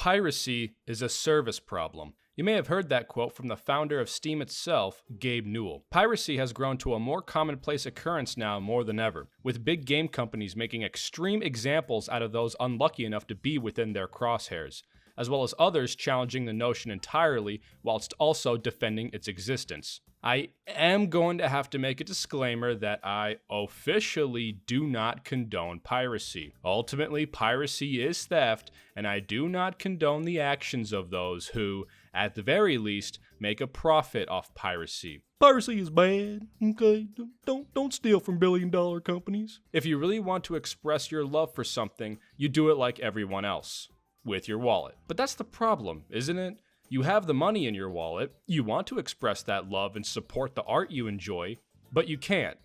Piracy is a service problem. You may have heard that quote from the founder of Steam itself, Gabe Newell. Piracy has grown to a more commonplace occurrence now more than ever, with big game companies making extreme examples out of those unlucky enough to be within their crosshairs, as well as others challenging the notion entirely whilst also defending its existence. I am going to have to make a disclaimer that I officially do not condone piracy. Ultimately, piracy is theft, and I do not condone the actions of those who, at the very least, make a profit off piracy. Piracy is bad, okay? Don't steal from billion-dollar companies. If you really want to express your love for something, you do it like everyone else, with your wallet. But that's the problem, isn't it? You have the money in your wallet, you want to express that love and support the art you enjoy, but you can't.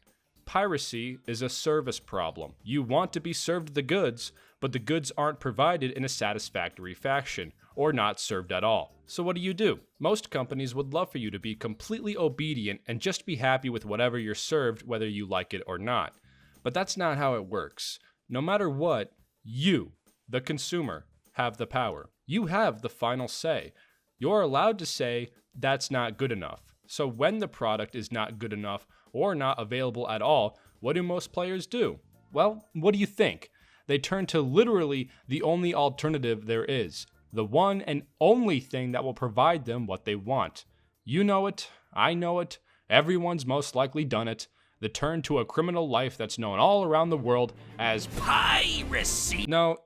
Piracy is a service problem. You want to be served the goods, but the goods aren't provided in a satisfactory fashion, or not served at all. So what do? Most companies would love for you to be completely obedient and just be happy with whatever you're served, whether you like it or not. But that's not how it works. No matter what, you, the consumer, have the power. You have the final say. You're allowed to say, that's not good enough. So when the product is not good enough or not available at all, what do most players do? Well, what do you think? They turn to literally the only alternative there is, the one and only thing that will provide them what they want. You know it, I know it, everyone's most likely done it. The turn to a criminal life that's known all around the world as piracy. No,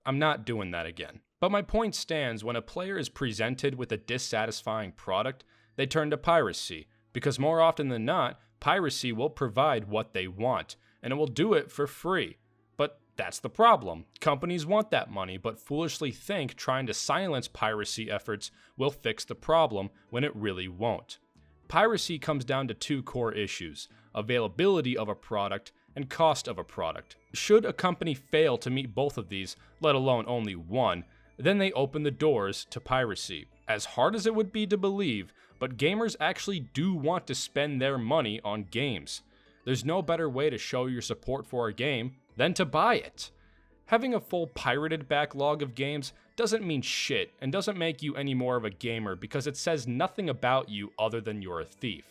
I'm not doing that again. But my point stands: when a player is presented with a dissatisfying product, they turn to piracy, because more often than not, piracy will provide what they want, and it will do it for free. But that's the problem. Companies want that money, but foolishly think trying to silence piracy efforts will fix the problem when it really won't. Piracy comes down to two core issues: availability of a product and cost of a product. Should a company fail to meet both of these, let alone only one, then they open the doors to piracy. As hard as it would be to believe, but gamers actually do want to spend their money on games. There's no better way to show your support for a game than to buy it. Having a full pirated backlog of games doesn't mean shit and doesn't make you any more of a gamer because it says nothing about you other than you're a thief.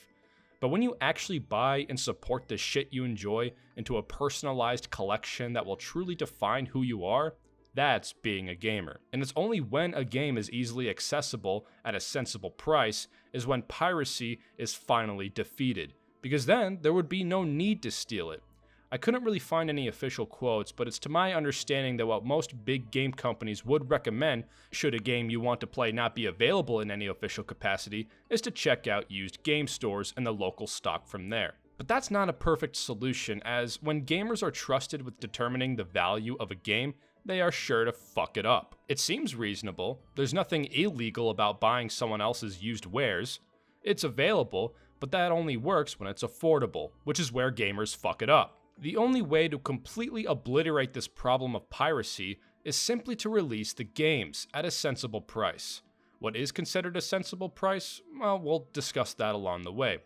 But when you actually buy and support the shit you enjoy into a personalized collection that will truly define who you are, that's being a gamer. And it's only when a game is easily accessible at a sensible price is when piracy is finally defeated, because then there would be no need to steal it. I couldn't really find any official quotes, but it's to my understanding that what most big game companies would recommend, should a game you want to play not be available in any official capacity, is to check out used game stores and the local stock from there. But that's not a perfect solution, as when gamers are trusted with determining the value of a game, they are sure to fuck it up. It seems reasonable. There's nothing illegal about buying someone else's used wares. It's available, but that only works when it's affordable, which is where gamers fuck it up. The only way to completely obliterate this problem of piracy is simply to release the games at a sensible price. What is considered a sensible price? Well, we'll discuss that along the way.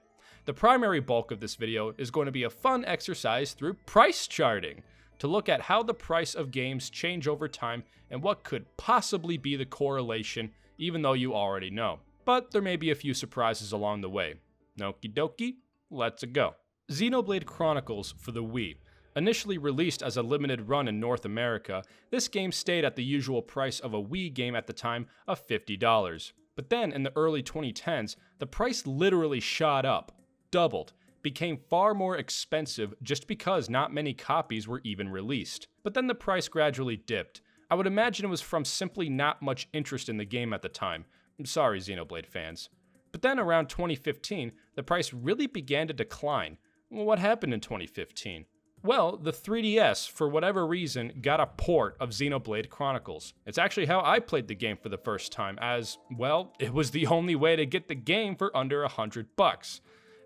The primary bulk of this video is going to be a fun exercise through price charting, to look at how the price of games change over time and what could possibly be the correlation, even though you already know. But there may be a few surprises along the way. Okie dokie, let's go. Xenoblade Chronicles for the Wii. Initially released as a limited run in North America, this game stayed at the usual price of a Wii game at the time of $50. But then in the early 2010s, the price literally shot up, doubled, became far more expensive just because not many copies were even released. But then the price gradually dipped. I would imagine it was from simply not much interest in the game at the time. I'm sorry, Xenoblade fans. But then around 2015, the price really began to decline. Well, what happened in 2015? Well, the 3DS, for whatever reason, got a port of Xenoblade Chronicles. It's actually how I played the game for the first time, as, well, it was the only way to get the game for under $100.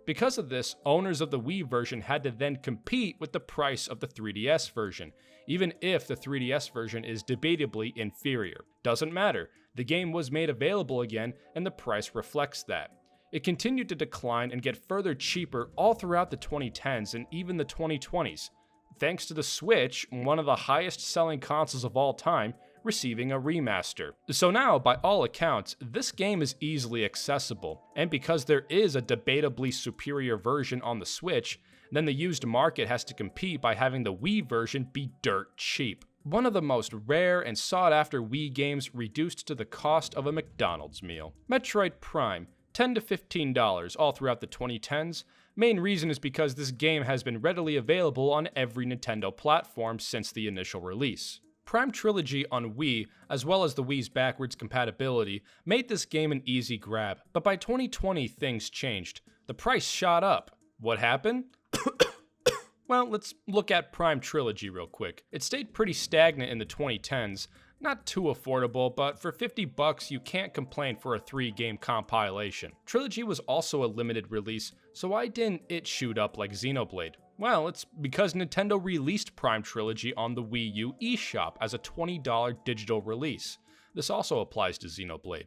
Because of this, owners of the Wii version had to then compete with the price of the 3DS version, even if the 3DS version is debatably inferior. Doesn't matter, the game was made available again and the price reflects that. It continued to decline and get further cheaper all throughout the 2010s and even the 2020s. Thanks to the Switch, one of the highest selling consoles of all time, receiving a remaster. So now, by all accounts, this game is easily accessible, and because there is a debatably superior version on the Switch, then the used market has to compete by having the Wii version be dirt cheap. One of the most rare and sought-after Wii games reduced to the cost of a McDonald's meal. Metroid Prime, $10 to $15 all throughout the 2010s. Main reason is because this game has been readily available on every Nintendo platform since the initial release. Prime Trilogy on Wii, as well as the Wii's backwards compatibility, made this game an easy grab, but by 2020 things changed. The price shot up. What happened? Well, let's look at Prime Trilogy real quick. It stayed pretty stagnant in the 2010s. Not too affordable, but for $50 you can't complain for a 3-game compilation. Trilogy was also a limited release, so why didn't it shoot up like Xenoblade? Well, it's because Nintendo released Prime Trilogy on the Wii U eShop as a $20 digital release. This also applies to Xenoblade.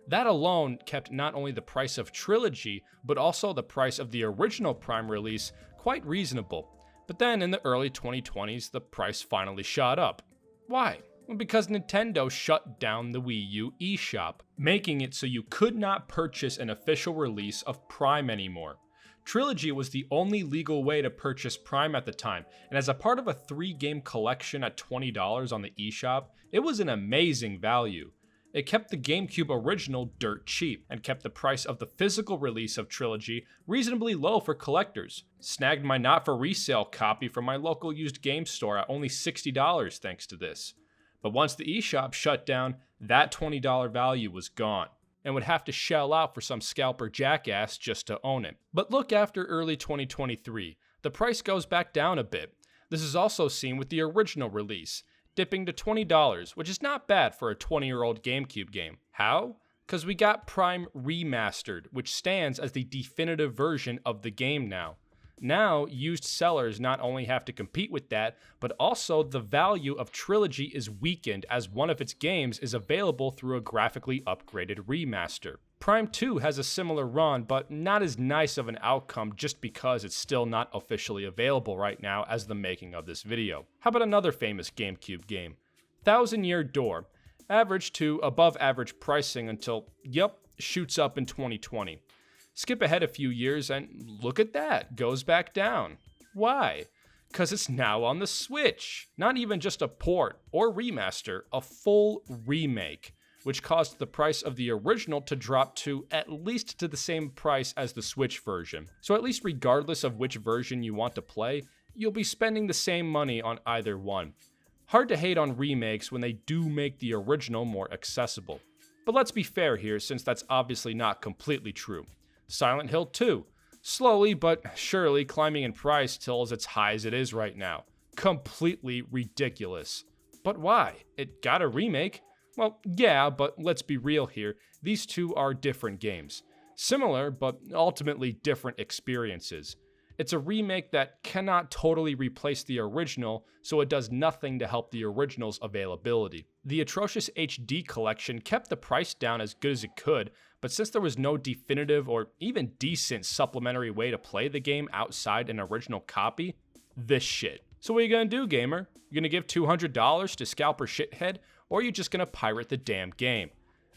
That alone kept not only the price of Trilogy, but also the price of the original Prime release quite reasonable. But then in the early 2020s, the price finally shot up. Why? Well, because Nintendo shut down the Wii U eShop, making it so you could not purchase an official release of Prime anymore. Trilogy was the only legal way to purchase Prime at the time, and as a part of a 3-game collection at $20 on the eShop, it was an amazing value. It kept the GameCube original dirt cheap, and kept the price of the physical release of Trilogy reasonably low for collectors. Snagged my not-for-resale copy from my local used game store at only $60 thanks to this. But once the eShop shut down, that $20 value was gone, and would have to shell out for some scalper jackass just to own it. But look after early 2023, the price goes back down a bit. This is also seen with the original release, dipping to $20, which is not bad for a 20-year-old GameCube game. How? Because we got Prime Remastered, which stands as the definitive version of the game now. Now, used sellers not only have to compete with that, but also the value of Trilogy is weakened as one of its games is available through a graphically upgraded remaster. Prime 2 has a similar run, but not as nice of an outcome just because it's still not officially available right now as the making of this video. How about another famous GameCube game? Thousand Year Door. Average to above average pricing until, shoots up in 2020. Skip ahead a few years and look at that, goes back down. Why? Because it's now on the Switch. Not even just a port or remaster, a full remake, which caused the price of the original to drop to at least to the same price as the Switch version. So at least regardless of which version you want to play, you'll be spending the same money on either one. Hard to hate on remakes when they do make the original more accessible. But let's be fair here, since that's obviously not completely true. Silent Hill 2, slowly but surely climbing in price till as high as it is right now. Completely ridiculous. But why? It got a remake? Well, yeah, but let's be real here. These two are different games. Similar, but ultimately different experiences. It's a remake that cannot totally replace the original, so it does nothing to help the original's availability. The atrocious HD collection kept the price down as good as it could, but since there was no definitive or even decent supplementary way to play the game outside an original copy, this shit. So what are you gonna do, gamer? You gonna give $200 to Scalper Shithead, or are you just gonna pirate the damn game?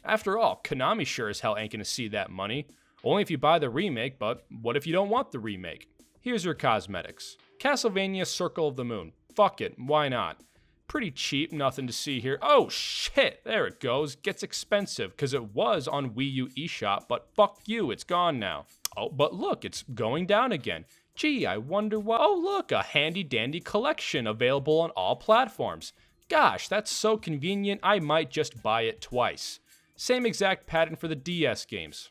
After all, Konami sure as hell ain't gonna see that money. Only if you buy the remake, but what if you don't want the remake? Here's your cosmetics. Castlevania Circle of the Moon. Fuck it, why not? Pretty cheap, nothing to see here. Oh shit, there it goes. Gets expensive, because it was on Wii U eShop, but fuck you, it's gone now. Oh, but look, it's going down again. Gee, I wonder why. Oh look, a handy dandy collection available on all platforms. Gosh, that's so convenient, I might just buy it twice. Same exact pattern for the DS games.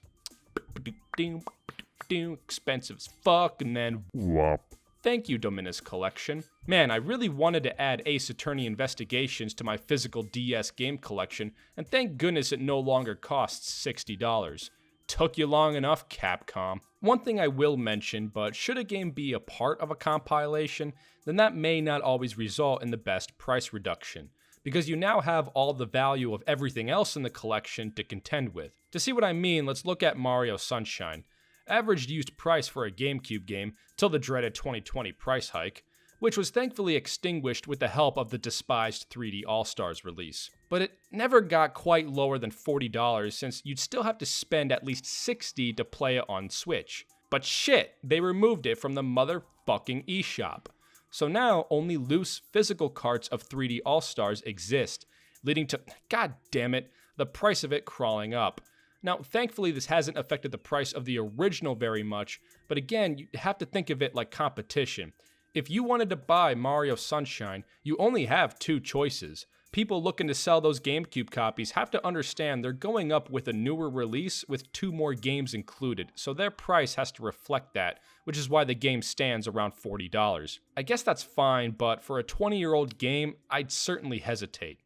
Expensive as fuck, and then whoop. Thank you, Dominus Collection. Man, I really wanted to add Ace Attorney Investigations to my physical DS game collection, and thank goodness it no longer costs $60. Took you long enough, Capcom. One thing I will mention, but should a game be a part of a compilation, then that may not always result in the best price reduction, because you now have all the value of everything else in the collection to contend with. To see what I mean, let's look at Mario Sunshine. Average used price for a GameCube game, till the dreaded 2020 price hike, which was thankfully extinguished with the help of the despised 3D All-Stars release. But it never got quite lower than $40 since you'd still have to spend at least $60 to play it on Switch. But shit, they removed it from the motherfucking eShop. So now only loose physical carts of 3D All-Stars exist, leading to, god damn it, the price of it crawling up. Now, thankfully, this hasn't affected the price of the original very much, but again, you have to think of it like competition. If you wanted to buy Mario Sunshine, you only have two choices. People looking to sell those GameCube copies have to understand they're going up with a newer release with 2 more games included, so their price has to reflect that, which is why the game stands around $40. I guess that's fine, but for a 20-year-old game, I'd certainly hesitate.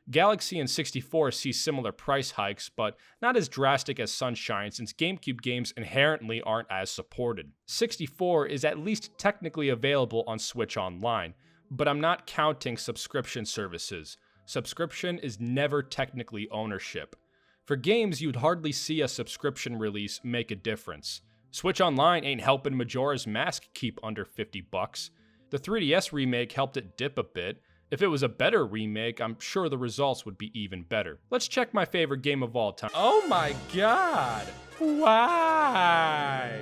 Galaxy and 64 see similar price hikes, but not as drastic as Sunshine since GameCube games inherently aren't as supported. 64 is at least technically available on Switch Online, but I'm not counting subscription services. Subscription is never technically ownership. For games, you'd hardly see a subscription release make a difference. Switch Online ain't helping Majora's Mask keep under $50. The 3DS remake helped it dip a bit. If it was a better remake, I'm sure the results would be even better. Let's check my favorite game of all time. Oh my god! Why?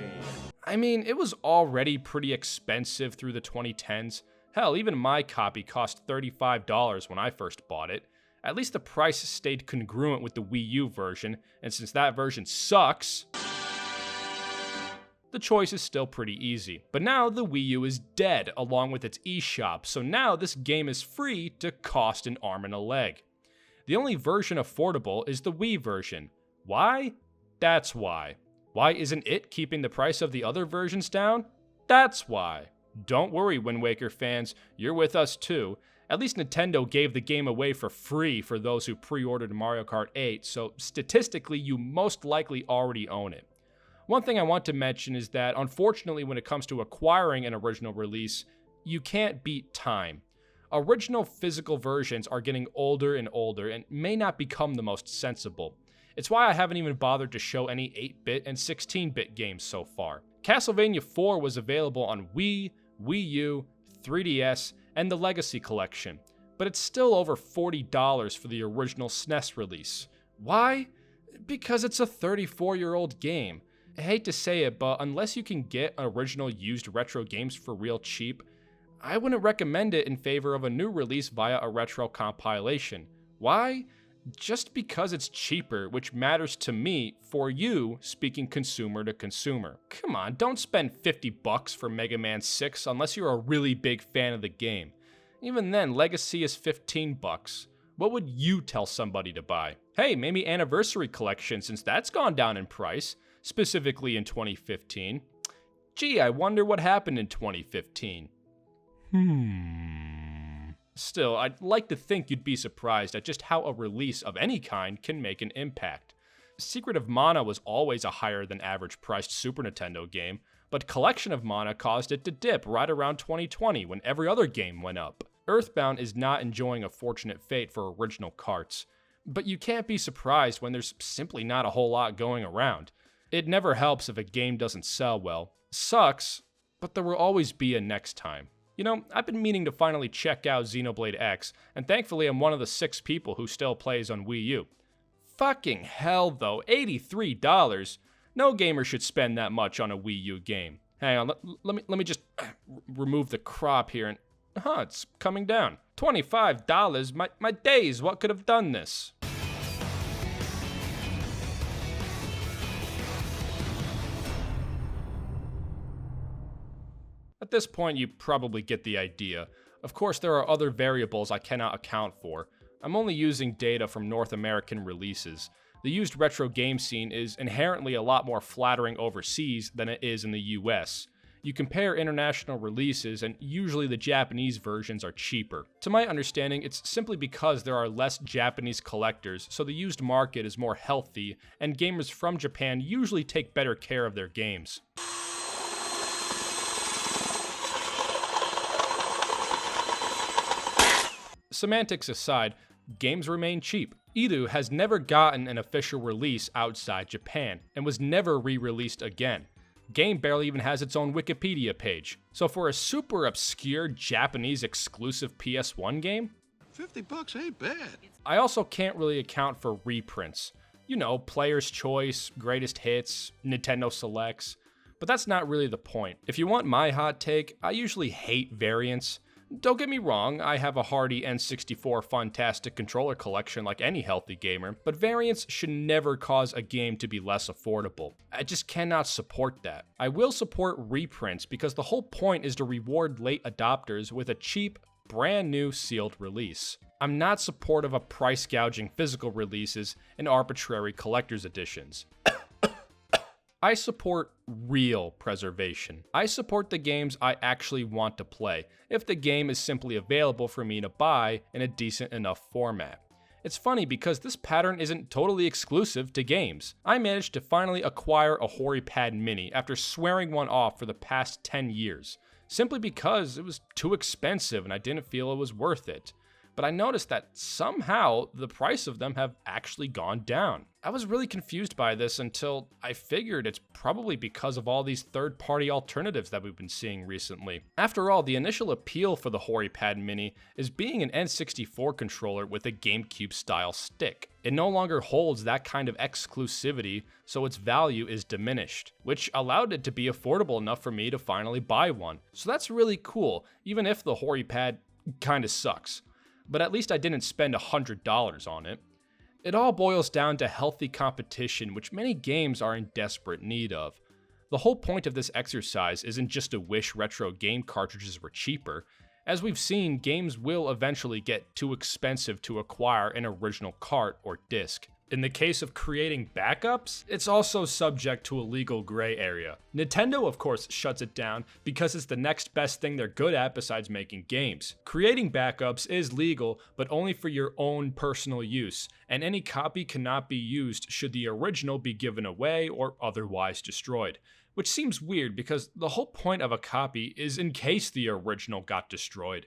I mean, it was already pretty expensive through the 2010s. Hell, even my copy cost $35 when I first bought it. At least the price stayed congruent with the Wii U version, and since that version sucks, the choice is still pretty easy. But now the Wii U is dead along with its eShop, so now this game is free to cost an arm and a leg. The only version affordable is the Wii version. Why? That's why. Why isn't it keeping the price of the other versions down? That's why. Don't worry, Wind Waker fans, you're with us too. At least Nintendo gave the game away for free for those who pre-ordered Mario Kart 8, so statistically you most likely already own it. One thing I want to mention is that, unfortunately, when it comes to acquiring an original release, you can't beat time. Original physical versions are getting older and older and may not become the most sensible. It's why I haven't even bothered to show any 8-bit and 16-bit games so far. Castlevania 4 was available on Wii, Wii U, 3DS, and the Legacy Collection, but it's still over $40 for the original SNES release. Why? Because it's a 34-year-old game. I hate to say it, but unless you can get original used retro games for real cheap, I wouldn't recommend it in favor of a new release via a retro compilation. Why? Just because it's cheaper, which matters to me, for you, speaking consumer to consumer. Come on, don't spend $50 for Mega Man 6 unless you're a really big fan of the game. Even then, Legacy is $15. What would you tell somebody to buy? Hey, maybe Anniversary Collection since that's gone down in price, specifically in 2015. Gee, I wonder what happened in 2015. Still, I'd like to think you'd be surprised at just how a release of any kind can make an impact. Secret of Mana was always a higher than average priced Super Nintendo game, but Collection of Mana caused it to dip right around 2020 when every other game went up. Earthbound is not enjoying a fortunate fate for original carts, but you can't be surprised when there's simply not a whole lot going around. It never helps if a game doesn't sell well. Sucks, but there will always be a next time. You know, I've been meaning to finally check out Xenoblade X, and thankfully I'm one of the 6 people who still plays on Wii U. Fucking hell though, $83? No gamer should spend that much on a Wii U game. Hang on, let me just remove the crop here and... it's coming down. $25? My days, what could have done this? At this point, you probably get the idea. Of course, there are other variables I cannot account for. I'm only using data from North American releases. The used retro game scene is inherently a lot more flattering overseas than it is in the US. You compare international releases, and usually the Japanese versions are cheaper. To my understanding, it's simply because there are less Japanese collectors, so the used market is more healthy, and gamers from Japan usually take better care of their games. Semantics aside, games remain cheap. Edo has never gotten an official release outside Japan, and was never re-released again. game barely even has its own Wikipedia page. So for a super obscure Japanese exclusive PS1 game, $50 ain't bad. I also can't really account for reprints. You know, Player's Choice, Greatest Hits, Nintendo Selects. But that's not really the point. If you want my hot take, I usually hate variants. Don't get me wrong, I have a hardy N64 Funtastic controller collection like any healthy gamer, but variants should never cause a game to be less affordable. I just cannot support that. I will support reprints because the whole point is to reward late adopters with a cheap, brand new sealed release. I'm not supportive of price gouging physical releases and arbitrary collector's editions. I support real preservation. I support the games I actually want to play, if the game is simply available for me to buy in a decent enough format. It's funny because this pattern isn't totally exclusive to games. I managed to finally acquire a HoriPad Mini after swearing one off for the past 10 years, simply because it was too expensive and I didn't feel it was worth it. But I noticed that somehow the price of them have actually gone down. I was really confused by this until I figured it's probably because of all these third-party alternatives that we've been seeing recently. After all, the initial appeal for the HoriPad Mini is being an N64 controller with a GameCube-style stick. It no longer holds that kind of exclusivity, so its value is diminished, which allowed it to be affordable enough for me to finally buy one. So that's really cool, even if the HoriPad kinda sucks. But at least I didn't spend $100 on it. It all boils down to healthy competition, which many games are in desperate need of. The whole point of this exercise isn't just to wish retro game cartridges were cheaper. As we've seen, games will eventually get too expensive to acquire an original cart or disc. In the case of creating backups, it's also subject to a legal gray area. Nintendo, of course, shuts it down because it's the next best thing they're good at besides making games. Creating backups is legal, but only for your own personal use, and any copy cannot be used should the original be given away or otherwise destroyed. Which seems weird because the whole point of a copy is in case the original got destroyed.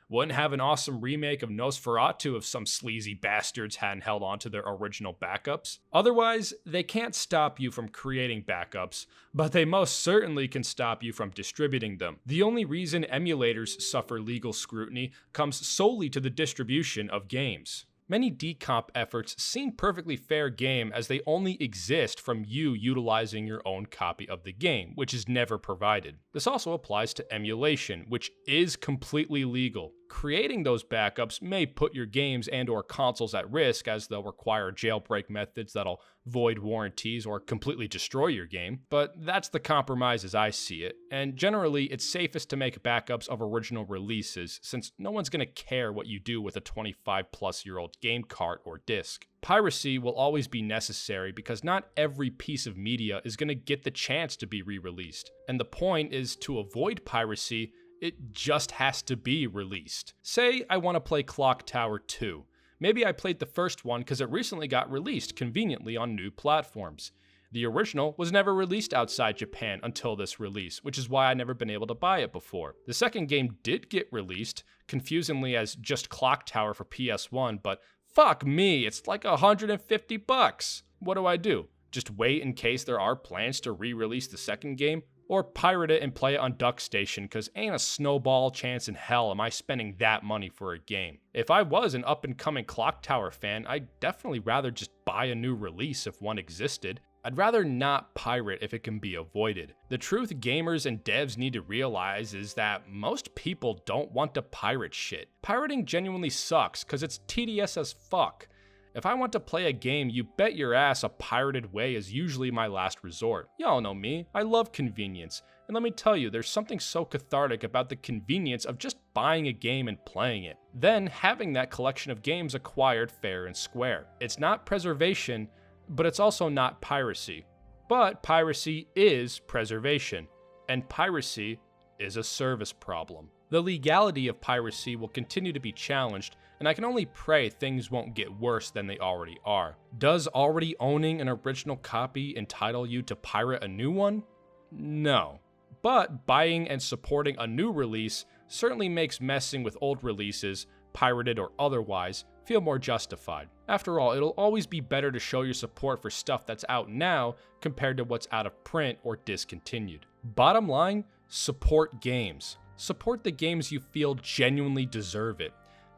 Wouldn't have an awesome remake of Nosferatu if some sleazy bastards hadn't held on to their original backups. Otherwise, they can't stop you from creating backups, but they most certainly can stop you from distributing them. The only reason emulators suffer legal scrutiny comes solely to the distribution of games. Many decomp efforts seem perfectly fair game as they only exist from you utilizing your own copy of the game, which is never provided. This also applies to emulation, which is completely legal. Creating those backups may put your games and/or consoles at risk as they'll require jailbreak methods that'll void warranties or completely destroy your game, but that's the compromise as I see it, and generally it's safest to make backups of original releases since no one's gonna care what you do with a 25-plus-year-old game cart or disc. Piracy will always be necessary because not every piece of media is gonna get the chance to be re-released, and the point is to avoid piracy, it just has to be released. Say I want to play Clock Tower 2. Maybe I played the first one because it recently got released conveniently on new platforms. The original was never released outside Japan until this release, which is why I've never been able to buy it before. The second game did get released, confusingly as just Clock Tower for PS1, but fuck me, it's like $150. What do? Just wait in case there are plans to re-release the second game? Or pirate it and play it on DuckStation, cause ain't a snowball chance in hell am I spending that money for a game. If I was an up-and-coming Clock Tower fan, I'd definitely rather just buy a new release if one existed. I'd rather not pirate if it can be avoided. The truth gamers and devs need to realize is that most people don't want to pirate shit. Pirating genuinely sucks cause it's tedious as fuck. If I want to play a game, you bet your ass a pirated way is usually my last resort. Y'all know me, I love convenience. And let me tell you, there's something so cathartic about the convenience of just buying a game and playing it. Then having that collection of games acquired fair and square. It's not preservation, but it's also not piracy. But piracy is preservation. And piracy is a service problem. The legality of piracy will continue to be challenged, and I can only pray things won't get worse than they already are. Does already owning an original copy entitle you to pirate a new one? No. But buying and supporting a new release certainly makes messing with old releases, pirated or otherwise, feel more justified. After all, it'll always be better to show your support for stuff that's out now compared to what's out of print or discontinued. Bottom line, support games. Support the games you feel genuinely deserve it.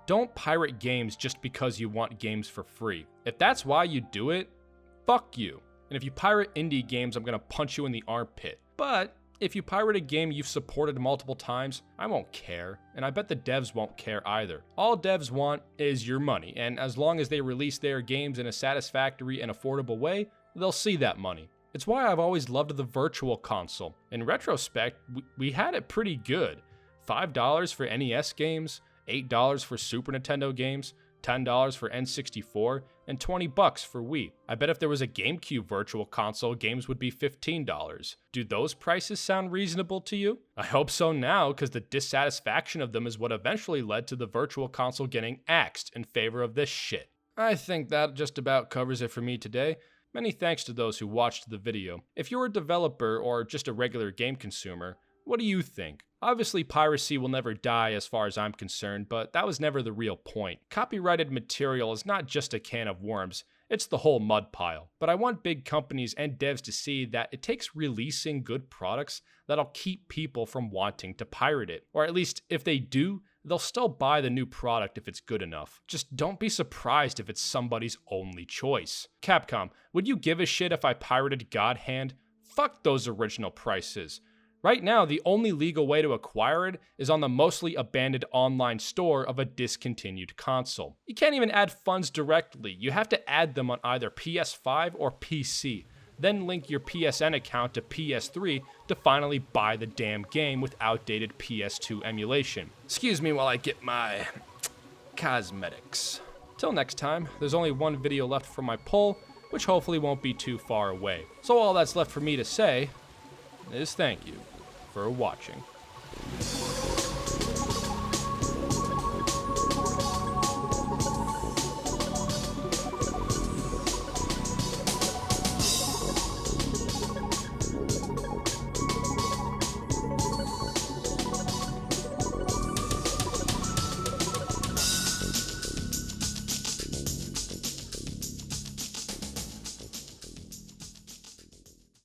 Don't pirate games just because you want games for free. If that's why you do it, fuck you. And if you pirate indie games, I'm gonna punch you in the armpit. But if you pirate a game you've supported multiple times, I won't care, and I bet the devs won't care either. All devs want is your money, and as long as they release their games in a satisfactory and affordable way, they'll see that money. It's why I've always loved the virtual console. In retrospect, we had it pretty good. $5 for NES games, $8 for Super Nintendo games, $10 for N64, and $20 for Wii. I bet if there was a GameCube virtual console, games would be $15. Do those prices sound reasonable to you? I hope so now, because the dissatisfaction of them is what eventually led to the virtual console getting axed in favor of this shit. I think that just about covers it for me today. Many thanks to those who watched the video. If you're a developer or just a regular game consumer, what do you think? Obviously, piracy will never die as far as I'm concerned, but that was never the real point. Copyrighted material is not just a can of worms, it's the whole mud pile. But I want big companies and devs to see that it takes releasing good products that'll keep people from wanting to pirate it. Or at least, if they do, they'll still buy the new product if it's good enough. Just don't be surprised if it's somebody's only choice. Capcom, would you give a shit if I pirated God Hand? Fuck those original prices. Right now, the only legal way to acquire it is on the mostly abandoned online store of a discontinued console. You can't even add funds directly. You have to add them on either PS5 or PC, then link your PSN account to PS3 to finally buy the damn game with outdated PS2 emulation. Excuse me while I get my cosmetics. Till next time, there's only one video left for my poll, which hopefully won't be too far away. So all that's left for me to say is thank you for watching.